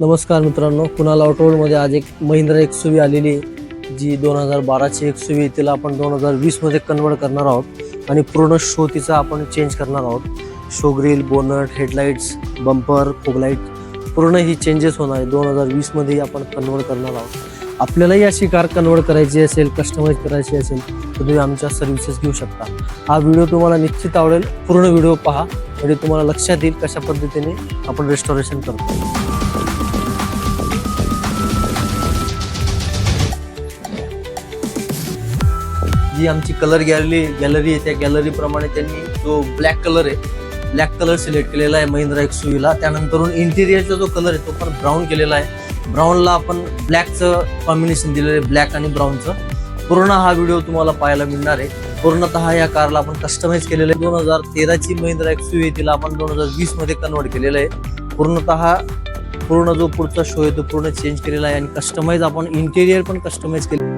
नमस्कार मित्रांनो, कुणाल ऑटोमध्ये आज एक महिंद्रा XUV आलेली आहे, जी 2012ची XUV तिला आपण 2020 मध्ये कन्वर्ट करणार आहोत आणि पूर्ण शो तिचा आपण चेंज करणार आहोत. शो grill, bonnet, headlights, bumper, foglight पूर्ण ही चेंजेस होणार आहे. 2020 मध्ये आपण कन्वर्ट करणार आहोत. आपल्यालाही अशी कार कन्वर्ट करायची असेल, कस्टमाइज करायची असेल तर तुम्ही आमच्या सर्व्हिसेस घेऊ शकता. हा व्हिडिओ तुम्हाला निश्चित आवडेल. पूर्ण व्हिडिओ पहा म्हणजे तुम्हाला लक्षात येईल कशा पद्धतीने आपण रेस्टोरेशन करतो. जी आमची कलर गॅलरी आहे, त्या गॅलरी प्रमाणे त्यांनी जो ब्लॅक कलर सिलेक्ट केलेला आहे महिंद्रा XUV ला. त्यानंतर इंटिरियरचा जो कलर आहे तो पण ब्राऊन केलेला आहे. ब्राऊनला आपण ब्लॅकचं कॉम्बिनेशन दिलेलं आहे, ब्लॅक आणि ब्राऊनचं. पूर्ण हा व्हिडिओ तुम्हाला पाहायला मिळणार आहे. पूर्णतः या कारला आपण कस्टमाइज केलेलं आहे. 2013ची महिंद्रा XUV तिला आपण 2020 मध्ये कन्वर्ट केलेलं आहे. पूर्ण जो पुढचा शो आहे तो पूर्ण चेंज केलेला आहे आणि कस्टमाइज आपण इंटेरियर पण कस्टमाइज केले.